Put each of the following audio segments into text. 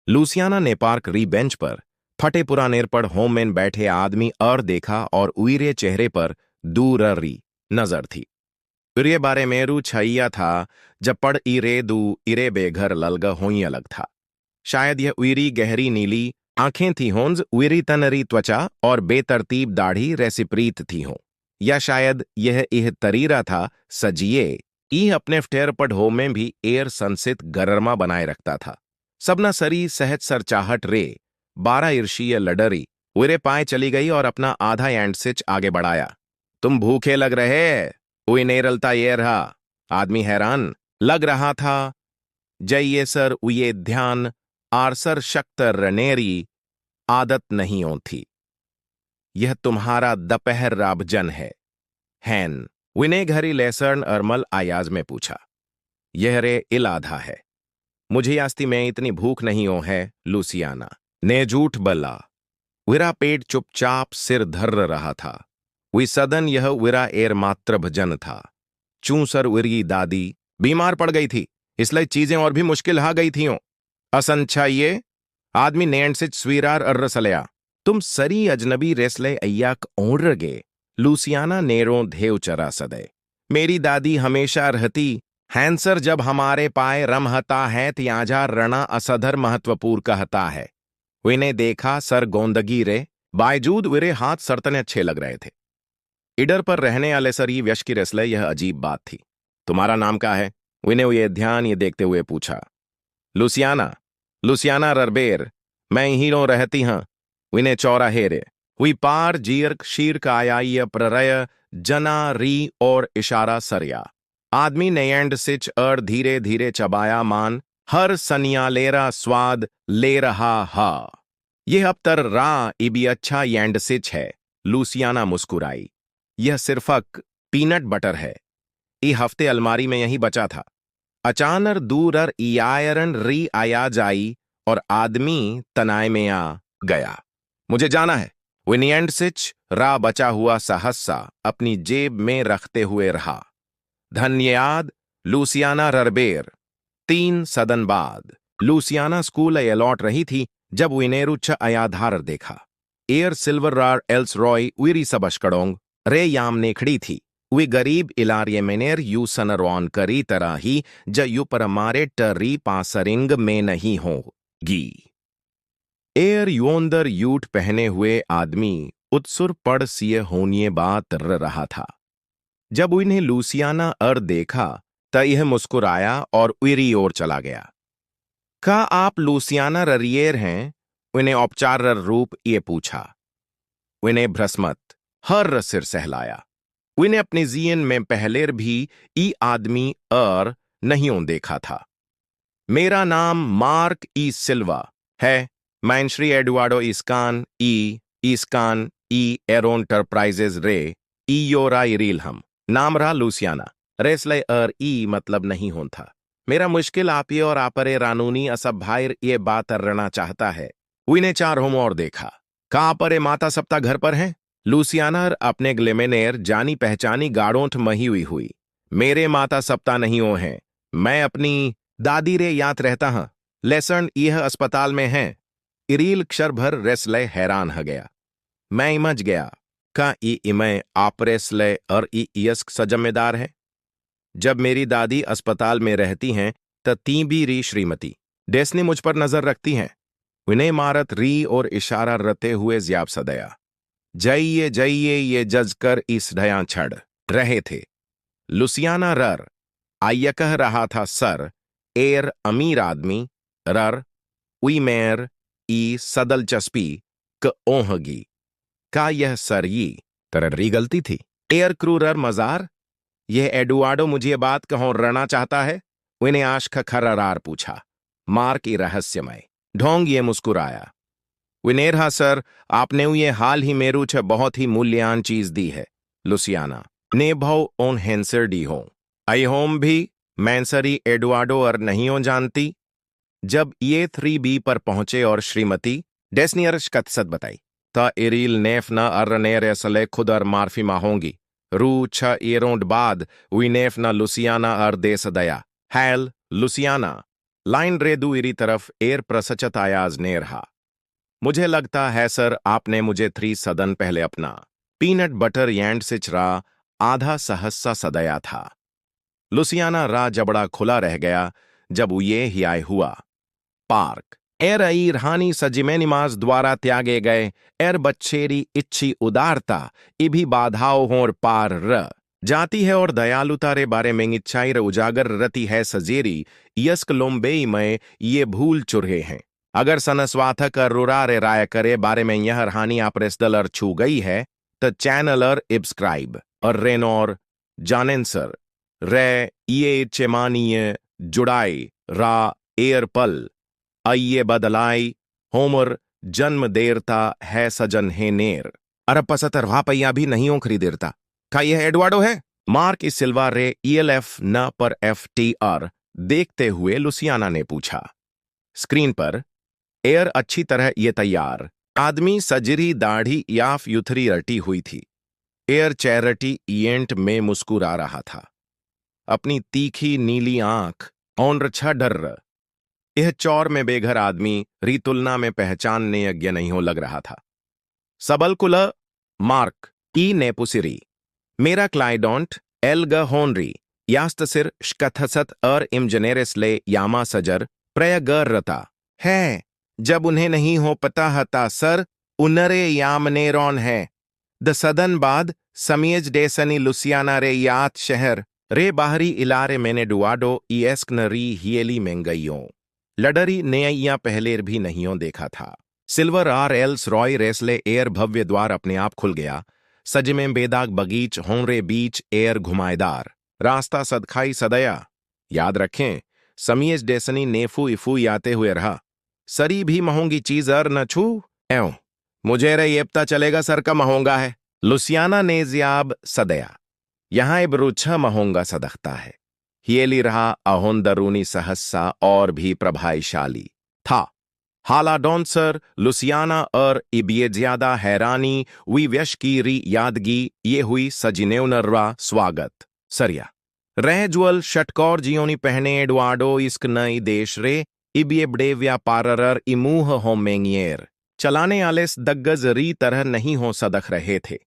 Louisiana ने park री bench पर फटे पुरानेर पर होम में बैठे आदमी और देखा और उइरे चेहरे पर दूर री नजर थी। उइरे बारे मेरू छइया था जब पड़ इरे दू इरे बेघर ललग होई अलग था। शायद यह उइरी गहरी नीली आंखें थी होंज उइरी तनरी त्वचा और बेतरतीब दाढ़ी रेसिप्रीत थी हों, या शायद यह इह तरीरा था सजिए ई अपने फ्टेर पढ़ हो में भी एयर संसित गरमा बनाए रखता था। सबना सरी सहज सरचाहट रे 12 ईर्षीय लडरी उरे पाए चली गई और अपना आधा एंडसिच आगे बढ़ाया। तुम भूखे लग रहे? उई नेरलता ये रहा। आदमी हैरान लग रहा था। जय ये सर उये ध्यान आरसर शक्त रनेरी आदत नहीं थी। यह तुम्हारा दोपहर राबजन है हैन? विने घरी लेसर्न अरमल आयाज में पूछा। यह रे इल आधा है। मुझे यास्ती में इतनी भूख नहीं हो है, लूसियाना ने झूठ बल्ला। विरा पेट चुपचाप सिर धर रहा था। वी सदन यह विरा एर मात्र भजन था। चूसर विरी दादी बीमार पड़ गई थी, इसलिए चीजें और भी मुश्किल हा गई थियों। असंछा ये आदमी नेंड से स्वीरार अर्रसलया। तुम सरी अजनबी रेसले अय्याक ओढ़ गे। लूसियाना नेरो धेव चरा सदे। मेरी दादी हमेशा रहती हैंसर जब हमारे पाए रमहता है त्याजा रणा असधर महत्वपूर्ण कहता है। विने देखा सर गोंदगी रे बायजूद विरे हाथ सरतने अच्छे लग रहे थे। इडर पर रहने वाले सर ये व्यश की रेसले यह अजीब बात थी। तुम्हारा नाम क्या है? विने ये ध्यान ये देखते हुए पूछा। लुसियाना लुसियाना ररबेर। मैं हीरो रहती हूं विने चौराहे रे। हुई पार जीर्क शीर्क आयाय प्ररय जना री और इशारा सरया। आदमी ने एंड सिच अर धीरे धीरे चबाया मान हर सनियालेरा स्वाद ले रहा हा। यह अब तर रा इबी अच्छा एंड सिच है। लूसियाना मुस्कुराई। यह सिर्फक पीनट बटर है। ई हफ्ते अलमारी में यही बचा था। अचानक दूर इयायरन री आया जाई और आदमी तनाय में आ गया। मुझे जाना है। विनियंड सिच रा बचा हुआ सहस्सा अपनी जेब में रखते हुए रहा। धन्यवाद लूसियाना ररबेर। 3 सदन बाद लूसियाना स्कूल लौट रही थी जब विनेरुच्छ अयाधार देखा। एयर सिल्वर रार एल्स रॉय उरी सबशकड़ोंग रे याम ने खड़ी थी। वे गरीब इलारिये मेनेर यू सनरवान करी तरह ही ज यू परमारे टरी पासरिंग में नहीं होगी। एयर योंदर यूट पहने हुए आदमी उत्सुर पड़ सिए होनिए बात रहा था। जब उन्हें लूसियाना अर देखा त यह मुस्कुराया और उरी ओर चला गया। का आप लूसियाना ररियर हैं? उन्हें औपचार रूप ये पूछा। उन्हें भ्रस्मत हर सिर सहलाया। उन्हें अपने जीवन में पहलेर भी ई आदमी और नहीं देखा था। मेरा नाम मार्क ई सिल्वा है। मैं श्री एडुआर्डो इसकान ई एरोंटरप्राइजेज रे ई योरा इरील हम। नाम रहा लूसियाना। रेसले अर ई मतलब नहीं हों था। मेरा मुश्किल आप ये और आपरे रानूनी असब भाईर ये बात अर्रना चाहता है। उन्हें 4 होम और देखा। का आपरे माता सप्ता घर पर हैं? लूसियाना अपने ग्लेमेनेर जानी पहचानी गाड़ोंठ मही हुई। मेरे माता सप्ता नहीं हो हैं। मैं अपनी दादी रे याद रहता हूं। लेसन यह अस्पताल में हैं। इरील क्षर भर रेसले हैरान हो गया। मैं इमज गया। का ई इमय आप रेसले और ई यस्क सजम्मेदार है? जब मेरी दादी अस्पताल में रहती हैं त ती भी री श्रीमती डेस्नी मुझ पर नजर रखती हैं। विनय मारत री और इशारा रते हुए ज्याब सदया। जाइए ये जजकर इस ढया छड़ रहे थे। लुसियाना रर आइया कह रहा था सर एर अमीर आदमी रर उई मेर ई सदल चस्पी क ओहगी। का यह सर ये तरर्री गलती थी? एयर क्रू रर मजार यह एडुआर्डो मुझे बात कहों रना चाहता है? उन्हें आश खरार पूछा। मार्क ई रहस्यमय ढोंग ये मुस्कुराया। विनेरहा सर आपने ये हाल ही मेरू छ बहुत ही मूल्यवान चीज दी है। लुसियाना ने भव ओन हेंसर डी हो। आई होम भी मैंसरी एडुआर्डो और नहीं हो जानती। जब ये 3B पर पहुंचे और श्रीमती डेस्नियर्श कत्सत बताई ता इरील नेफ न अर्रनेर असले खुद और मार्फी माहोंगी। रू छ एरोंड बाद वी नेफ न लुसियाना अर देस दया। हैल लुसियाना लाइन रे दूसरी तरफ एर प्रसचत आयाज ने रहा। मुझे लगता है सर आपने मुझे 3 सदन पहले अपना पीनट बटर एंड सिचरा आधा सहस्सा सदया था। लुसियाना रा जबड़ा खुला रह गया जब ये ही आय हुआ। पार्क एर ई रहानी सजिमेनिमाज द्वारा त्यागे गए एर बच्चेरी इच्छी उदारता इभी बाधाओं होर पार र जाती है और दयालुता रे बारे में इच्छाई र उजागर रती है सजेरी यस्क लोम्बेई में ये भूल चुरे हैं। अगर सनस्वाथक और रुरा रे राय करे बारे में यह रहानी आप्रेसदल और छू गई है तो चैनल और इब्सक्राइब और रेनोर जानेंसर रे ये चेमानीय जुड़ाई रा एयर पल आइये बदलाई होमर जन्म देरता है सजन है नेर अरब पसतर वापैया भी नहीं हो खरीदेरता का यह एडवार्डो है। मार्क इस सिल्वा रे ELF न पर FTR देखते हुए लुसियाना ने पूछा। स्क्रीन पर एयर अच्छी तरह ये तैयार आदमी सजरी दाढ़ी याफ युथरी रटी हुई थी। एयर चैरिटी इवेंट में मुस्कुरा रहा था। अपनी तीखी नीली आंख और छ डर यह चौर में बेघर आदमी री तुलना में पहचानने योग्य नहीं हो लग रहा था। सबलकुल मार्क ई नेपुसिरी मेरा क्लाइडोंट एल्ग होनरी यास्तसिर श्कथसत और इमजनेरेसले यामा सजर प्रयगरता है जब उन्हें नहीं हो पता हता सर उनरे यामनेरॉन है द सदन बाद समीज डेसनी लुसियाना रे यात शहर रे बाहरी इलारे मैंने डुआडो ईएस्क नरी हियली मेंगइयों लडरी नेया पहले भी नहीं देखा था। सिल्वर आर एल्स रॉय रेसले एयर भव्य द्वार अपने आप खुल गया। सज में बेदाग बगीच होंरे बीच एयर घुमाएदार रास्ता सदखाई सदया। याद रखें समीज डेसनी नेफू इफू आते हुए रहा। सरी भी महंगी चीज अर न छू एवं मुझे रे ये पता चलेगा सर का महंगा है। लुसियाना ने जियाब सदया यहां इब रुछा महंगा सदखता है। हियली रहा अहोन दरूनी सहस्सा और भी प्रभावशाली था। हालाडोन सर लुसियाना और इबिये ज्यादा हैरानी वी व्यश की री यादगी ये हुई सजिनेवनर्वा स्वागत सरिया रहजुअल षटकौर जियोनी पहने एडवार्डो इस्क नई देश रे इबिये बड़े व्यापारर इमूह होमेंगियर चलाने आलेस दग्गज री तरह नहीं हो सदख रहे थे।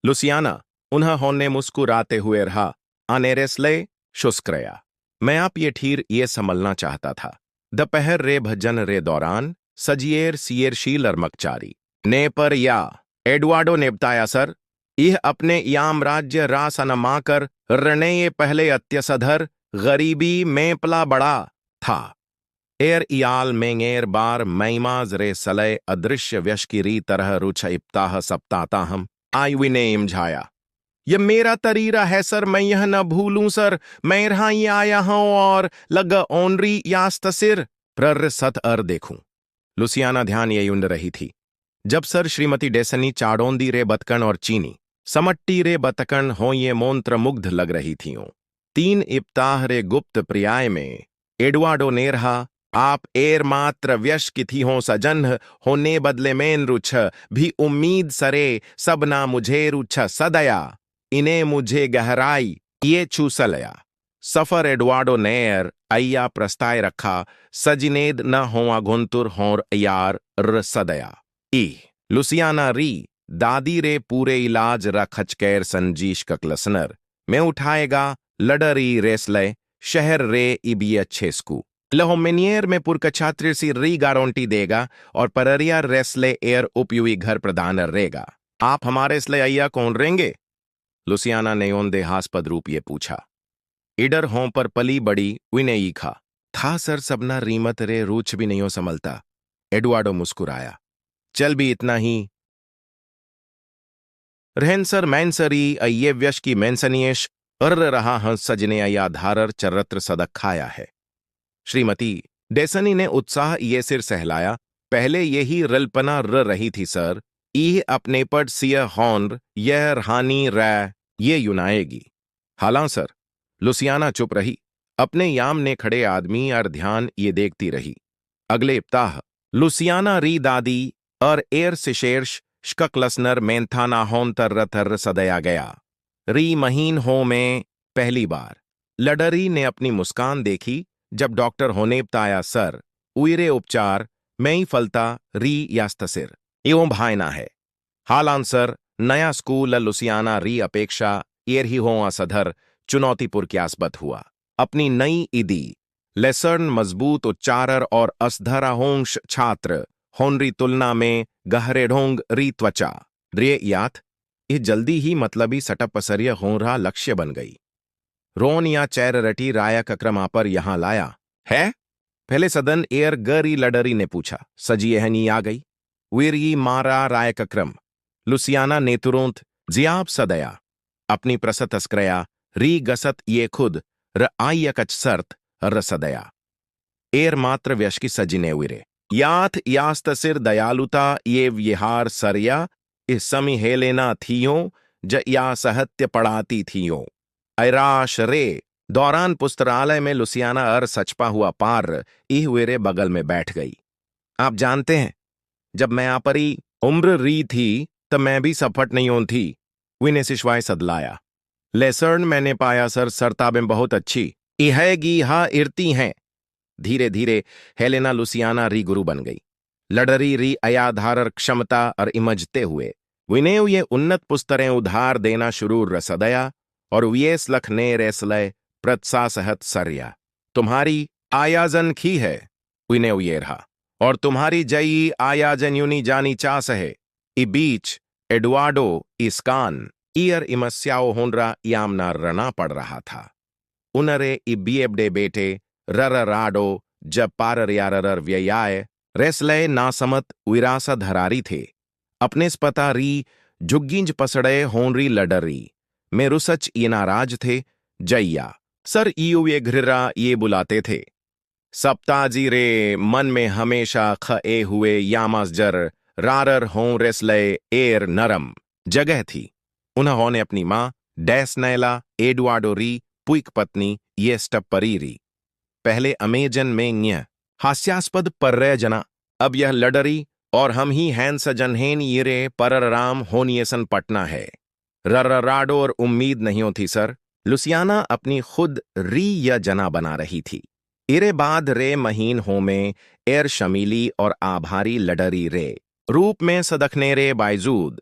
लुसियाना उन्हें होने मुस्कुराते हुए रहा। अनेरेसले शुष्क्रया मैं आप ये ठीर ये संभलना चाहता था। दोपहर रे भजन रे दौरान सजिएर सियर शीलर मकचारी ने पर या एडवार्डो ने बताया सर यह अपने याम राज्य रास अनमाकर रणे ये पहले अत्यसधर गरीबी में पला बड़ा था। एर इयाल मेंगेर बार मैमाज रे सलय अदृश्य व्यश की री तरह रुछ इप्ताह सप्ताता हम आयुवी ने इमझाया। यह मेरा तरीरा है सर मैं यह न भूलूं सर मैं यहाँ ही आया हूं और लग ओनरी यास्तसिर प्रर सत अर देखूं। लुसियाना ध्यान ये उंड रही थी जब सर श्रीमती डेसनी चाडोंदी रे बतकन और चीनी समट्टी रे बतकन हो ये मोंत्र मुग्ध लग रही थीं। 3 इप्ताह रे गुप्त प्रियाय में एडवार्डो ने रहा आप एर मात्र व्यश की थी हो सजन होने बदले में रुछ भी उम्मीद सरे सबना मुझे रुछ सदया इन्हें मुझे गहराई ये छूसलया। सफर एडवार्डो नेर अय्या प्रस्ताय रखा सजिनेद न होवा गुंतुर होर यार र सदया ई लुसियाना री दादी रे पूरे इलाज रखचकैर संजीश ककलसनर में उठाएगा लडरी रेसले शहर रे इबी अच्छे स्कू लहोमेनियर में पुरकछात्र सी री गारंटी देगा और पररिया रेसले एयर उपयुई घर प्रदान रहेगा। आप हमारे इसले अय्या कौन रहेंगे? लुसियाना ने ओन देहास्पद रूप ये पूछा। इडर हों पर पली बड़ी विनयी खा था सर सबना रीमत रे रूछ भी नहीं हो संभलता। एडवार्डो मुस्कुराया। चल भी इतना ही रहनसर मैंसरी अये व्यश की मैंसनियश अर्र रहा हंस सजने अया धारर चरत्र सदक खाया है। श्रीमती डेसनी ने उत्साह ये सिर सहलाया। पहले यही रल्पना र रही थी सर यह अपने पट सिय हॉर्न यह रहानी रै ये युनाएगी। हालां सर। लुसियाना चुप रही। अपने याम ने खड़े आदमी और ध्यान ये देखती रही। अगले इप्ताह लुसियाना री दादी और एयर सिशेर्श श्कक्लसनर मेंथाना होन तर सदया गया। री महीन हो में पहली बार लडरी ने अपनी मुस्कान देखी जब डॉक्टर होनेपताया सर उइरे उपचार मैं ही फलता री यास्तसिर एवं भायना है। हालान सर नया स्कूल लुसियाना री अपेक्षा एर ही हो असधर चुनौतीपुर क्यासबत हुआ। अपनी नई ईदी लेसर्न मजबूत उच्चारर और असधराहोंश छात्र होनरी तुलना में गहरे ढोंग री त्वचा रे याथ ये जल्दी ही मतलबी सटपसर्य होनरा लक्ष्य बन गई। रोन या चैर रटी राया कक्रमा पर यहां लाया है। पहले सदन एयर गरी लडरी ने पूछा, सजी एहनी आ गई वीरी मारा राय कक्रम लुसियाना नेतुरोंत जियाब सदया अपनी प्रसत अस्क्रया री गसत ये खुद र आयकच सर्त रसदया एर मात्र व्यष्कि सजिने विरे याथ यास्तसिर दयालुता ये व्यहार सरया इस समी हेलेना थियों ज या सहत्य पढ़ाती थियों ऐराश रे दौरान पुस्तकालय में लुसियाना सचपा हुआ पार इह वेरे बगल में बैठ गई। आप जानते हैं, जब मैं आपरी उम्र री थी तब मैं भी सफट नहीं हों थी। विने सिशवाय सदलाया लेसर्न मैंने पाया सर सरताबें बहुत अच्छी इहेगी हा इरती हैं। धीरे धीरे हेलेना लुसियाना री गुरु बन गई। लडरी री अयाधारर क्षमता और इमजते हुए विनेव ये उन्नत पुस्तरें उधार देना शुरू रसदया और वियेस लखने रेसलय प्रत्सासहत सर्या तुम्हारी आयाजन खी है विनेव ये रहा और तुम्हारी जई आयाजन यूनी जानी चास है। इ बीच एडुआर्डो इस्कान ईयर इमस्याओ होनरा यामना रना पड़ रहा था। उनरे इबिएबडे बेटे रर राडो जब पारर यारर व्ययाय रेसलय नासमत विरासा धरारी थे। अपने स्पता री जुग्गिंज पसड़े होनरी लडरी में रुसच ये नाराज थे। जैया सर ईयू ये घृरा ये बुलाते थे। सप्ताजी रे मन में हमेशा खे हुए यामासजर रारर हों रेसलय एर नरम जगह थी। उन्होंने अपनी माँ डैसनैला एडुआर्डो री पुइक पत्नी ये स्टपरीरी पहले अमेजन में न्य हास्यास्पद पर्रय जना अब यह लडरी और हम ही हैंस जनहेन येरे परराम होनियसन पटना है। रर्राडो और उम्मीद नहीं होती सर। लुसियाना अपनी खुद री या जना बना रही थी। इरे बाद रे महीन हो में एर शमीली और आभारी लडरी रे रूप में सदखने रे बायजूद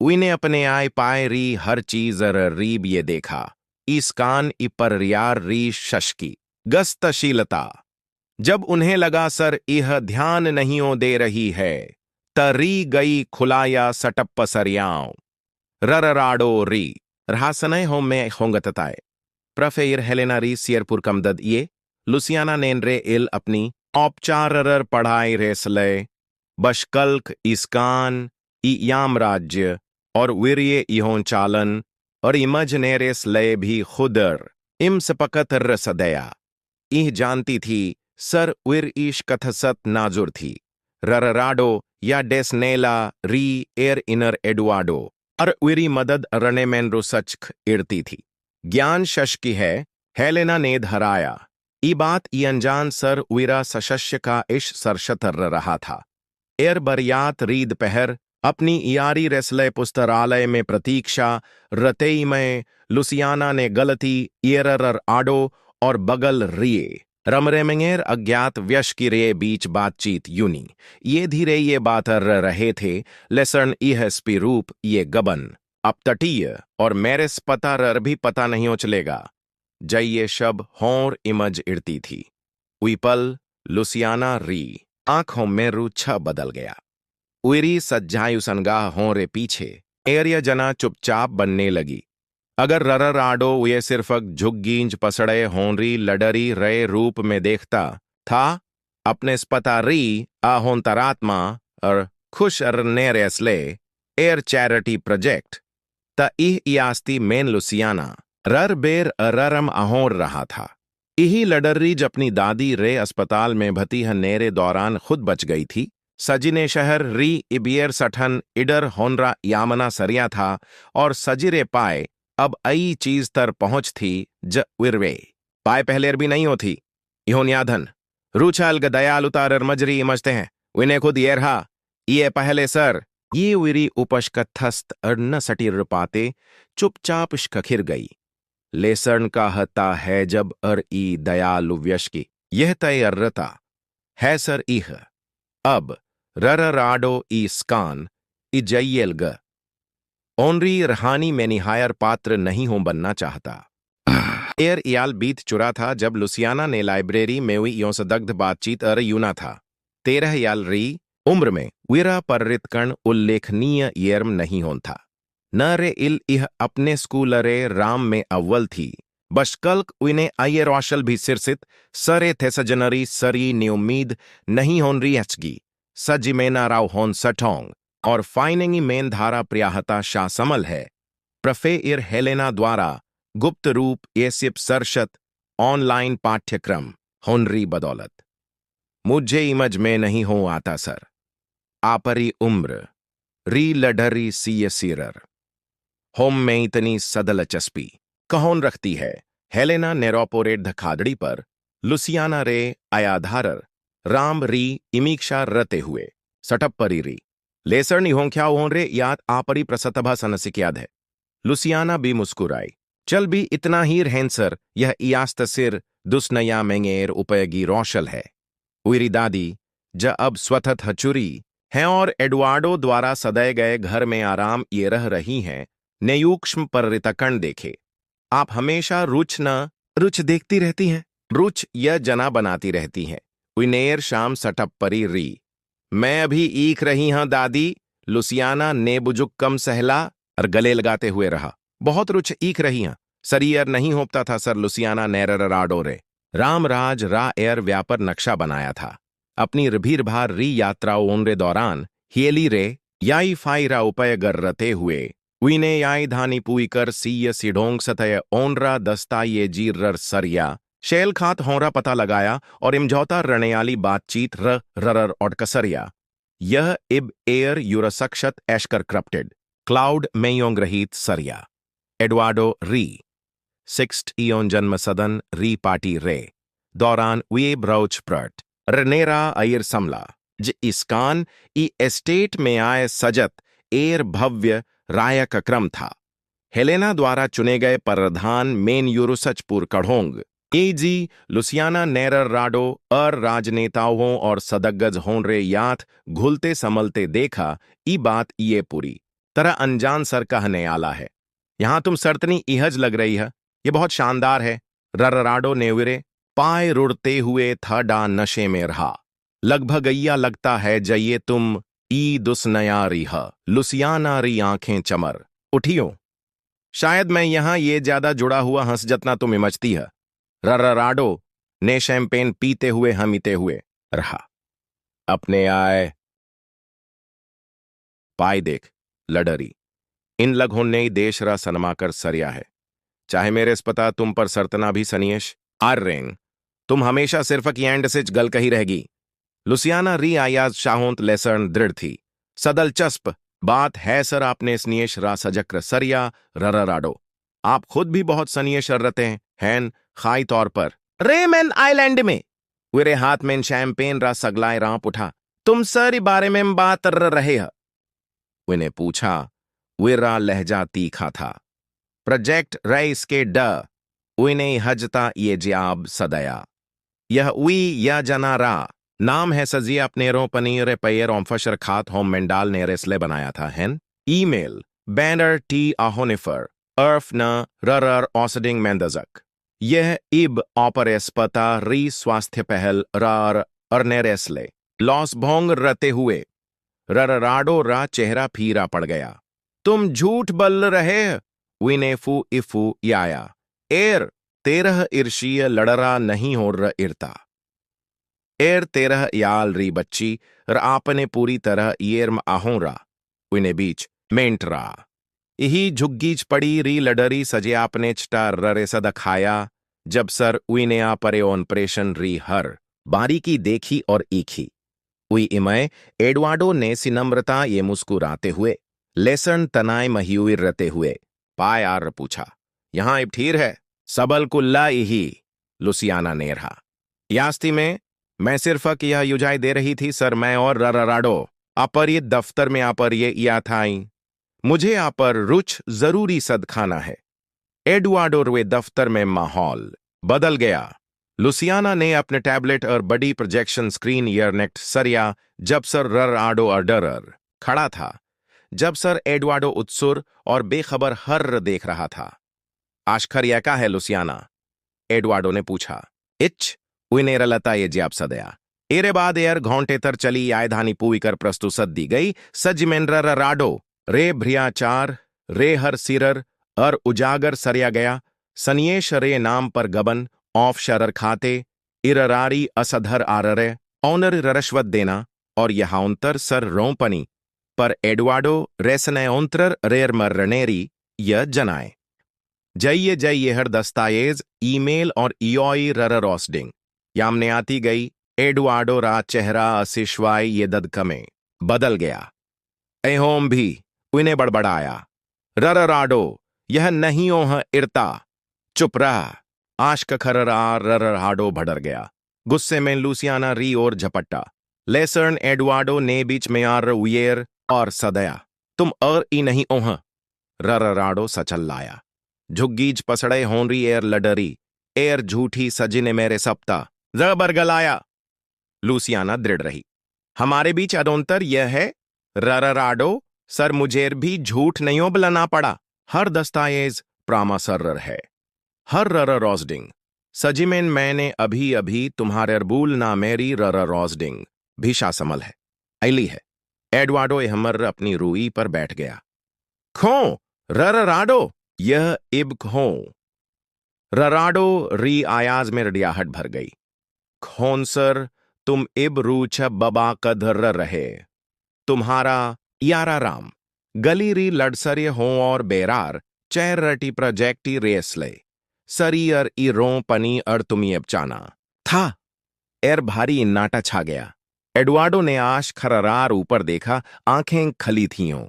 उइने अपने आय पाए री हर चीज रीब ये देखा। इसकान इपरियार री शशकी गस्तशीलता जब उन्हें लगा सर यह ध्यान नहीं दे रही है तरी गई खुलाया सटप्प सरियाओं ररराडो री रहासनय होम में होंगतताए प्रफेयर हेलेना री सियरपुर कमदद ये लुसियाना नेन रे इल अपनी औपचारर पढ़ाई रेसलय बशकल्क इसकान इयाम राज्य और वीर्य इहों चालन और इमज नेरेस लय भी खुदर इम सपकत रसदया इह जानती थी सर विर ईश कथसत नाजुर थी। ररराडो या डेसनेला री एर इनर एडुआडो और विरी मदद रने में रुसचख इड़ती थी। ज्ञान शश की है हेलेना ने धराया ई बात ई अनजान सर विरा सशस्य का इश सरशतर रहा था। एर बरियात रीद पहर अपनी इयारी रेसलय पुस्तरालय में प्रतीक्षा रतेई में लुसियाना ने गलती ईरर आडो और बगल रिए रमरेमेंगेर अज्ञात व्यश की रे बीच बातचीत यूनी ये धीरे ये बात रहे थे। लेसन इहस्पी रूप ये गबन अब तटीय और मेरेस पता रर भी पता नहीं हो चलेगा। जय ये शब होर इमज इड़ती थी। उइपल लुसियाना री आंखों में रूछा बदल गया। उइरी सज्जायु सनगाह हों रे पीछे एरिया जना चुपचाप बनने लगी। अगर ररराडो ये सिर्फ झुग्गींज पसड़े होनरी लडरी रे रूप में देखता था अपने स्पता री आहोंतरात्मा और खुश अरने रेसले एयर चैरिटी प्रोजेक्ट ता इह इयास्ती मेन लुसियाना रर बेर अररम अहोर रहा था। इही लडर्रीज अपनी दादी रे अस्पताल में भती नेरे दौरान खुद बच गई थी। सजिने शहर री इबियर सठन इडर होनरा यामना सरिया था और सजिरे पाए अब आई चीज तर पहुंच थी ज विरवे पाए पहलेर भी नहीं होती इहोन याधन रूछाल गदयाल उतारर मजरी इमजते हैं विने खुद ये रहा ये पहले सर ये विरी उपशकथस्त अर्न सटीर पाते चुपचाप खखिर गई। लेसर्न का हता है जब अर ई दयालु व्यश की यह तयर्रता है सर इह अब रराडो ई स्कान इजयलग ओनरी रहानी में निहायर पात्र नहीं हो बनना चाहता। एयर याल बीत चुरा था जब लुसियाना ने लाइब्रेरी में हुई यों सदग्ध बातचीत यूना था। 13 याल री उम्र में वीरा पररितकण उल्लेखनीय येर्म नहीं होन था। न रे इल इह अपने स्कूल रे राम में अव्वल थी। बशकल्क उन्हें आये रोशल भी सिरसित सरे थे सजनरी सरी ने उम्मीद नहीं होन री हचगी सजिमेना राव होन सठोंग और फाइनेंगी मेन धारा प्रियाहता शासमल है प्रफे इर हेलेना द्वारा गुप्त रूप एसिप सरशत ऑनलाइन पाठ्यक्रम होनरी बदौलत मुझे इमज में नहीं हो आता सर आपरी उम्र री लडरी सी सीरर होम में इतनी सदल चस्पी कहोन रखती है हेलेना नेरोपोरेट धखादड़ी पर लुसियाना रे आयाधारर राम री इमीक्षा रते हुए सटप परी री लेसर निहोंख्या होन रे याद आपरी प्रसतभा सनसिक याद है। लुसियाना भी मुस्कुराई चल भी इतना ही रहन सर यह इयास्त सिर दुस्नया मेंगेर उपयोगी रोशल है उरी दादी ज अब स्वतः हचुरी हैं और एडवार्डो द्वारा सदाए गए घर में आराम ये रह रही हैं नेयूक्ष्म पर रितकण देखे आप हमेशा रुच देखती रहती हैं रुच यह जना बनाती रहती हैं उनेर शाम सटप परी री मैं अभी ईख रही हां दादी लुसियाना ने बुजुक कम सहला और गले लगाते हुए रहा बहुत रुच ईख रही हां सरियर नहीं होपता था सर लुसियाना नेरराडो रे रामराज रा एयर व्यापर नक्शा बनाया था अपनी रभीरभार री यात्राओं रे दौरान हियली रे याई फाइरा उपय गर्रते हुए उइने याई धानी पुई कर सीय सिडोंग सतय ओनरा दस्ता ये जीर सरिया शेल खात होरा पता लगाया और इमझौता रणयाली बातचीत ररर और कसरिया यह इब एयर यूरसक्षत एशकर क्रप्टेड क्लाउड मेयोंग रहीत सरिया एडवार्डो री सिक्स्ट इयोन जन्म सदन री पार्टी रे दौरान वे ब्राउच प्रट रनेरा अयर समला ज इसकान ई एस्टेट में आए सजत एर भव्य रायक क्रम था हेलेना द्वारा चुने गए प्रधान मेन यूरुसचपुर कढ़ोंग एजी लुसियाना नेरराडो राजनेताओं और सदग्गज होनरे याथ घुलते समलते देखा ई बात ये पूरी तरह अनजान सर कहने आला है यहां तुम सरतनी इहज लग रही है ये बहुत शानदार है रराडो नेवरे पाए रुड़ते हुए था डा नशे में रहा लगभग गैया लगता है जइए तुम ई दुस्नया रिह लुसियाना री आंखें चमर उठियो शायद मैं यहां ये ज्यादा जुड़ा हुआ हंस जतना तुम इमचती है रराडो ने शैंपेन पीते हुए हमीते हुए रहा अपने आए पाई देख लडरी इन लघों ने देश रा सनमाकर सरिया है चाहे मेरे स्पता तुम पर सरतना भी सनियश आर रेंग तुम हमेशा सिर्फ की एंड से गल कही रहेगी लुसियाना री आयाज शाहोंत लेसर्न दृढ़ थी सदल चस्प बात है सर आपने स्नियश रा सजक्र सरिया रराडो आप खुद भी बहुत सनियश रते हैं खाई तौर पर रेमैन आइलैंड में वेरे हाथ में शैंपेन रा सगलाए राप उठा तुम सर बारे में बात रहे हैं उन्हें पूछा वेरा लहजा तीखा था प्रोजेक्ट रईस के ड उन्हें हजता ये जवाब सदया यह उई या जना रा नाम है सजी अपने रो पनीर पैर ओमफशर खात होम मेंडाल ने रेसले बनाया था हैन ईमेल बैनर टी आहोनिफर अर्फ न रर औसडिंग मेंदजक यह इब ऑपरेस्पता री स्वास्थ्य पहल रार अर्नेरेसले लॉस भोंग रते हुए रराडो रा चेहरा फीरा पड़ गया तुम झूठ बल रहे विनेफू इफू याया एर 13 ईर्षीय लड़रा नहीं हो र इरता एर 13 याल री बच्ची र आपने पूरी तरह येर्म आहोरा विने बीच मेंटरा यही झुग्गीच पड़ी री लडरी सजे आपने चटा ररे सद खाया जब सर उइने आ परे ओन प्रेशन री हर बारीकी देखी और ईखी उई इमय एडवार्डो ने सिनम्रता ये मुस्कुराते हुए लेसन तनाय मह्यूर रते हुए पाय आर पूछा यहां इब ठीर है सबल कुल्ला यही लुसियाना ने रहा यास्ती में मैं सिर्फ यह युजाई दे रही थी सर मैं और रराडो अपर ये दफ्तर में आपर ये या थाई मुझे आपर रुच जरूरी सद खाना है एडवार्डो वे दफ्तर में माहौल बदल गया लुसियाना ने अपने टैबलेट और बड़ी प्रोजेक्शन स्क्रीन ईयरनेक्ट सरिया जब सर रर आडो अडरर खड़ा था, जब सर एडवार्डो उत्सुर और बेखबर हर्र देख रहा था। आश्खर यह का है लुसियाना? एडवार्डो ने पूछा। इच उनेरलता ये ज्याब सदया एरे बाद एयर घोंटेतर चली आयधानी पूविकर प्रस्तुत दी गई सजमेंद्र राडो रे भ्रियाचार रे हर सिरर और उजागर सरया गया सनियेश रे नाम पर गबन ऑफ शरर खाते इररारी असधर आररे ऑनर ररश्वत देना और यहाउंतर सर रोपनी पर एडवार्डो रेसनओंतर रेर मर्रनेरी यह जनाए जय हर दस्तावेज ईमेल और इयोई रररोस्डिंग यामने आती गई एडवार्डो रा चेहरा असिश्वाई ये ददकमे बदल गया। एहोम भी उन्हें बड़बड़ाया। ररराडो यह नहीं ओह इरता चुप रहा। आश्क खररा ररराडो भड़र गया। गुस्से में लुसियाना री और झपट्टा। लेसर्न एडवार्डो ने बीच में आर उयेर और सदया तुम और ई नहीं ओह। ररराडो सचल्लाया। झुग्गीज पसड़े होनरी एर लडरी एर झूठी सजिने मेरे सप्ता जबर गलाया। लुसियाना दृढ़ रही। हमारे बीच अदोंतर यह है ररराडो सर मुझेर भी झूठ नहीं बोलना पड़ा। हर दस्तावेज प्रामासर्र है। हर रररोस्डिंग सजिमेन मैंने अभी अभी तुम्हारे अरबूल ना मेरी रररोस्डिंग भी शासमल है ऐली है। एडवार्डो हमर अपनी रूई पर बैठ गया। खो ररराडो यह इब खो। रराडो री आयाज में रडियाहट भर गई। खोनसर तुम इब रूछ बबा कधर रहे तुम्हारा यारा राम गली री लड़सर्य हो और बेरार चैर रटी प्रोजेक्टी रेसले सरी अर ई रो पनी अर तुम्ही अब चाना था। एर भारी इन्नाटा छा गया। एडवार्डो ने आश खररार ऊपर देखा। आंखें खली थियों।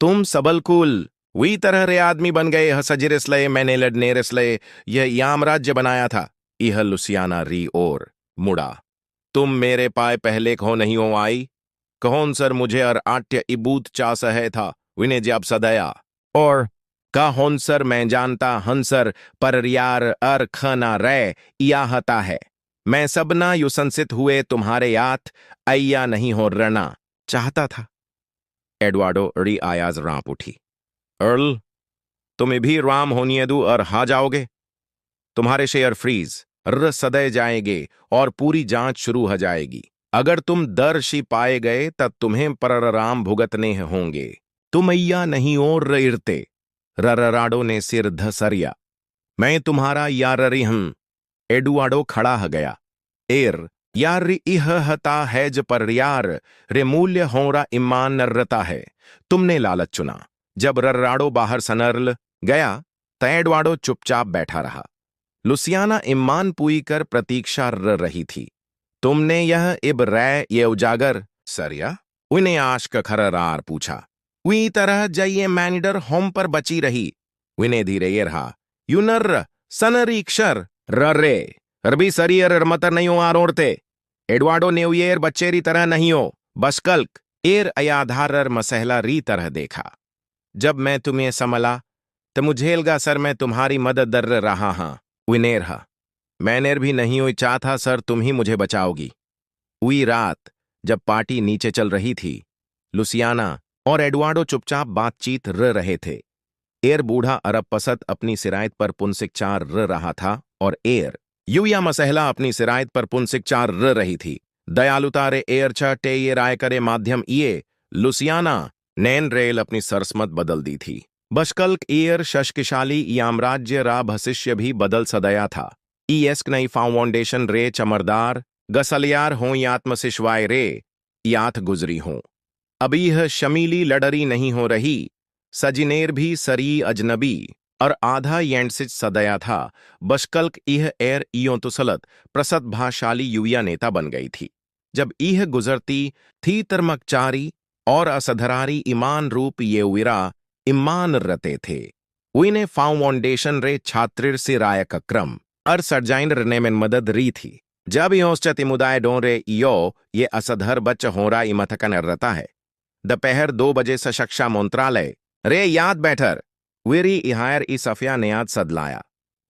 तुम सबलकुल वही तरह रे आदमी बन गए हसजिरिसले मैंने लडनेरिसले यह यामराज्य बनाया था। यह लुसियाना री और मुड़ा। तुम मेरे पाए पहले कहो नहीं हो आई कहोन सर मुझे अर आट्य इबूत चास है था विने जब सदया और का होनसर मैं जानता हंसर पर यार अर खना रे या हता है मैं सबना युसंसित हुए तुम्हारे यात अय्या नहीं हो रना चाहता था। एडवार्डो री आयाज राप उठी। अर्ल तुम्हें भी राम होनिए दू और हा जाओगे। तुम्हारे शेयर फ्रीज र सदय जाएंगे और पूरी जांच शुरू हो जाएगी। अगर तुम दर्शी पाए गए तब तुम्हें परराम भुगतने होंगे। तुम अय्या नहीं और इरते। ररराडो ने सिर धसरिया। मैं तुम्हारा याररी हूं। एडवार्डो खड़ा हो गया। एर यार इह हता हैज पर यार रे मूल्य होरा ईमान नर्रता है। तुमने लालच चुना। जब रर्राडो बाहर सनरल गया तो एडवार्डो चुपचाप बैठा रहा। लुसियाना इम्मान पुई कर प्रतीक्षा रही थी। तुमने यह इब रै ये उजागर सरिया उन्हें आश्क खररार पूछा। वी तरह जइए मैनिडर होम पर बची रही। विने धीरे ये रहा। यूनर सनरीक्षर रे रबी सरियर मतर नहीं हो आरोड़ते। एडवार्डो न्यूयर बच्चेरी तरह नहीं हो बसकल्क एर अयाधारर मसहला री तरह देखा। जब मैं तुम्हें समला तो मुझेलगा सर मैं तुम्हारी मदद दर रहा हां। विनेर हा मैनेर भी नहीं हुई चाहता सर तुम ही मुझे बचाओगी। हुई रात जब पार्टी नीचे चल रही थी लुसियाना और एडवार्डो चुपचाप बातचीत रहे थे। एर बूढ़ा अरब पसत अपनी सिरायत पर पुनसिकचार रहा था और एर यूया मसहला अपनी सिरायत पर पुनसिकचार रही थी। दयालुता रे एर टे ये राय करे माध्यम ये लुसियाना नैन रेल अपनी सरस्मत बदल दी थी। बशकल्क एर शशकिशाली यामराज्य रा भसिष्य भी बदल सदया था। ईएस्क नई फाउंडेशन रे चमरदार गसलियार हों यात्मसिशवाय रे याथ गुजरी हों। अभी यह शमीली लड़री नहीं हो रही। सजिनेर भी सरी अजनबी और आधा येंडसिच सदया था। बशकल्क इह एर इयों तुसलत प्रसद्भाशाली युया नेता बन गई थी। जब इह गुजरती थी तरमकचारी और असधरारी ईमान रूप ये विरा ईमान रते थे। उइने फाउंडेशन रे छात्रिर से रायक क्रम और सर्जाइन रने में मदद री थी। जब योश्चत इमुदाय डोरे इयो ये असधर बच्च होरा इमथकन रता है। दोपहर 2 बजे सशक्षा मंत्रालय रे याद बैठर विरी इहायर ई सफिया ने याद सदलाया।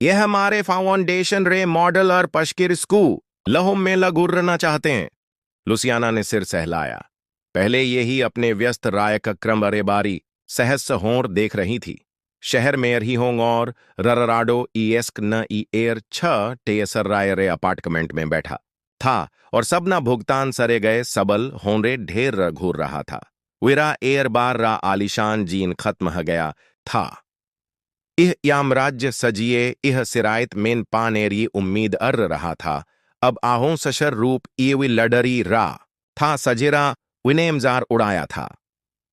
यह हमारे फाउंडेशन रे मॉडल और पशकिर स्कू लहुम में लगुर्रना चाहते हैं। लुसियाना ने सिर सहलाया। पहले यही अपने व्यस्त रायक क्रम अरेबारी सहस होर देख रही थी। शहर में रही होंग और रराडो ईएस्क न ई एयर छ टेसर राय रे अपार्टमेंट में बैठा था और सब ना भुगतान सरे गए सबल होनरे ढेर घूर रहा था। विरा एयर बार रा आलिशान जीन खत्म हो गया था। इह यामराज्य सजिए इह सिरायत मेन पानेरी उम्मीद रहा था। अब आहों सशर रूप ईवी लडरी रा था सजेरा विनेमजार उड़ाया था।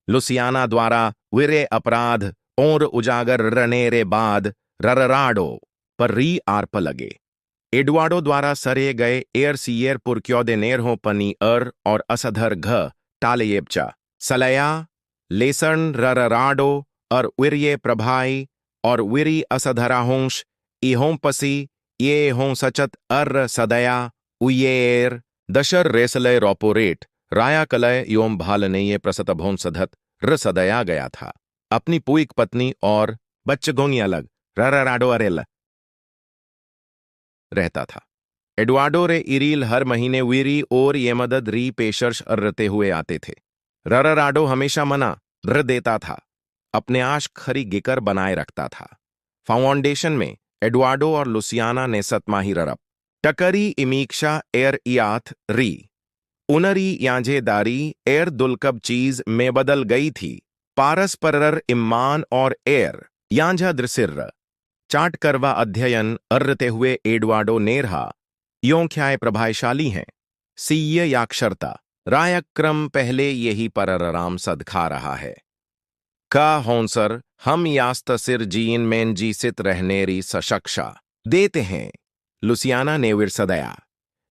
लुसियाना द्वारा विरे अपराध और उजागर रनेरे बाद रराडो पर री आर्प लगे। एडवार्डो द्वारा सरे गए एयर सीयर पुरक्योदे नेरहो पनी और असधर घ टालेयेबचा सलया लेसन रराडो और विरिये प्रभाई और विरी असधराहोंश इहों पसी ये हों सचत सदया उयेर दशर रेसलय रोपोरेट राया कलय योम भालने ये प्रसत भों सधत सदया गया था। अपनी पुइक पत्नी और बच्चगोंगी अलग रराडो अरेल रहता था। एडवार्डो रे इरील हर महीने वीरी और ये मदद री पेशर्श अर्रते हुए आते थे। रराडो हमेशा मना देता था, अपने आश खरी गिकर बनाए रखता था। फाउंडेशन में एडवार्डो और लुसियाना ने सतमाही ररप टकरी इमीक्षा एर इयाथ री उनरी यांझेदारी एर दुलकब चीज में बदल गई थी। पारस परर इम्मान और एर यांझा द्रसिर्र चाट करवा अध्ययन अर्रते हुए एडवार्डो नेरहा यों ख्याय प्रभावशाली हैं। सीय याक्षरता रायक्रम पहले यही परराम सदखा रहा है। का होंसर हम यास्त सिर जीन में जीसित रहनेरी सशक्षा देते हैं। लुसियाना ने विरसदया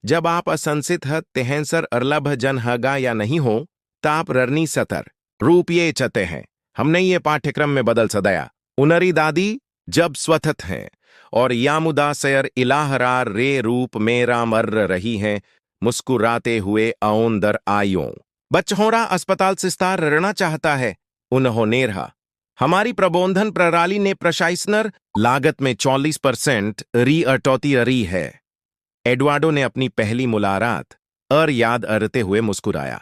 जब आप असंसित ह तेहंसर अर्लभ जन हगा या नहीं हो ताप ररनी सतर रूप ये चते हैं। हमने ये पाठ्यक्रम में बदल सदया उनरी दादी जब स्वथत हैं और यामुदा सयर इलाहरार रे रूप मेरा मर्र रही हैं मुस्कुराते हुए औंदर आयों बच्चोरा अस्पताल सिस्तार ररना चाहता है। उन्होंने रहा हमारी प्रबोधन प्रणाली ने प्रशासनर लागत में 40% री अटौती अरी है। एडवार्डो ने अपनी पहली मुलाकात याद अरते हुए मुस्कुराया।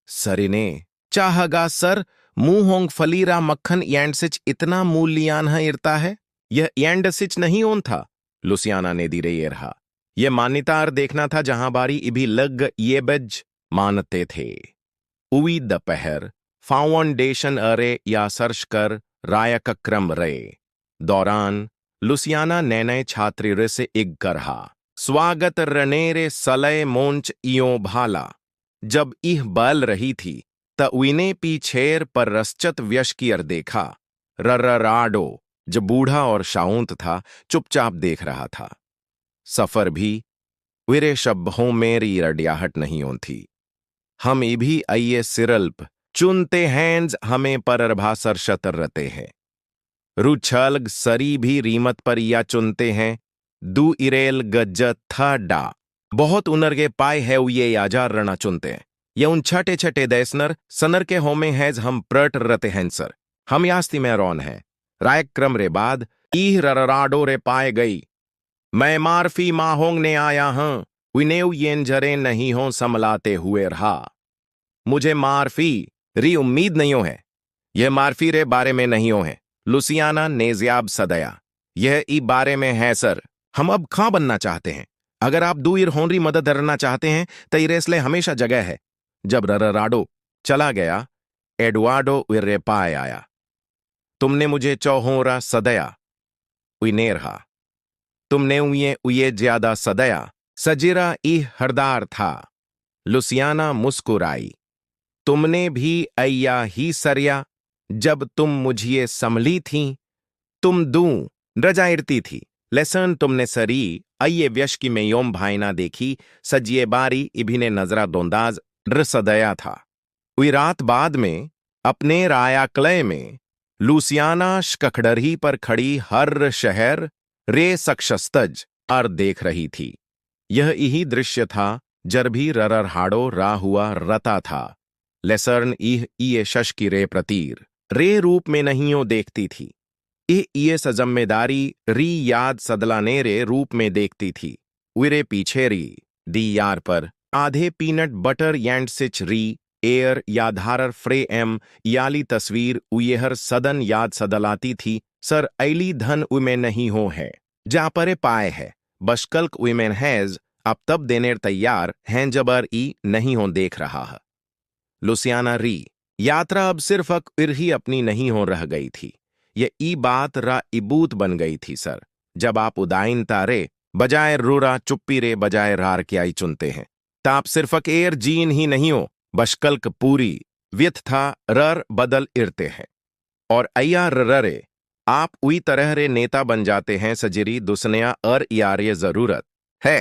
सरिने चाहगा सर मुंह फलीरा मक्खन यांडसिच इतना मूल्यान इरता है। यह यांडसिच नहीं ओन था। लुसियाना ने धीरे ये रहा यह मान्यता देखना था जहां बारी इभी लग ये बज मानते थे। उवी दोपहर फाउंडेशन अरे या सर्च कर रायक्रम रे दौरान लुसियाना नैनय छात्री रे से एक गरहा स्वागत रनेरे सलय मोंच इयों भाला जब इह बल रही थी त उइने पीछेर पर रसचत व्यशकियर देखा। रराडो जो बूढ़ा और शाउंत था चुपचाप देख रहा था। सफर भी विरे शब्दों मेरी रडियाहट नहीं हों थी। हम इभी आइए सिरल्प चुनते हैंज हमें परभासर शतर रते हैं। रुछल्ग सरी भी रीमत पर या चुनते हैं दू इरेल गज्जत था डा बहुत उनरगे पाए है ये याजार रणा चुनते हैं। ये उन छठे छठे दैसनर सनर के होमे हैज हम प्रट रते हैं सर। हम यास्ती में रौन है रायक्रम रे बाद ईह रराडो रे पाए गई। मैं मारफी माहोंग ने आया हूं विनेव येन जरे नहीं हो समलाते हुए रहा। मुझे मारफी री उम्मीद नहीं हो है। यह मारफी रे बारे में नहीं हो है। लुसियाना नेजियाब सदया यह ई बारे में है सर। हम अब खां बनना चाहते हैं। अगर आप दूर होनरी मदद करना चाहते हैं तो इरेसले हमेशा जगह है। जब रराडो चला गया एडवार्डो विरेपाए आया। तुमने मुझे चौहोरा सदया उनेरहा तुमने उये ज्यादा सदया सजिरा इह हरदार था। लुसियाना मुस्कुराई। तुमने भी अय्या ही सरिया जब तुम मुझे संभली थी। तुम दू रजाइरती थी लेसन तुमने सरी अये व्यश की में योम भाईना देखी सजिए बारी इभिने नजरा दोंदाज रसदया था। उई रात बाद में अपने रायाक्लय में लुसियाना शकड़रही पर खड़ी हर शहर रे सक्षस्तज और देख रही थी। यह यही दृश्य था जर भी ररहाड़ो रा हुआ रता था। लेसर्न इह इये शश की रे प्रतीर रे रूप में नहीं देखती थी। ये सजम्मेदारी री याद सदलानेरे रूप में देखती थी। उरे पीछे री दी यार पर आधे पीनट बटर एंड सिच री एयर याधारर फ्रे एम याली तस्वीर उयेहर सदन याद सदलाती थी। सर ऐली धन उमे नहीं हो है जा परे पाए है बशकल्क उमेन हैज अब तब देनेर तैयार हैं जबर ई नहीं हो देख रहा है। लुसियाना री यात्रा अब सिर्फ अक इरही अपनी नहीं हो रह गई थी। ये ई बात रा इबूत बन गई थी सर। जब आप उदाइन तारे बजाय रूरा चुप्पी रे बजाय रार के आई चुनते हैं ताप सिर्फ अक एर जीन ही नहीं हो बशकल्क पूरी व्यथ था रर बदल इरते हैं और अय्या ररे आप उई तरह रे नेता बन जाते हैं सजिरी दुसनया अर यार ये जरूरत है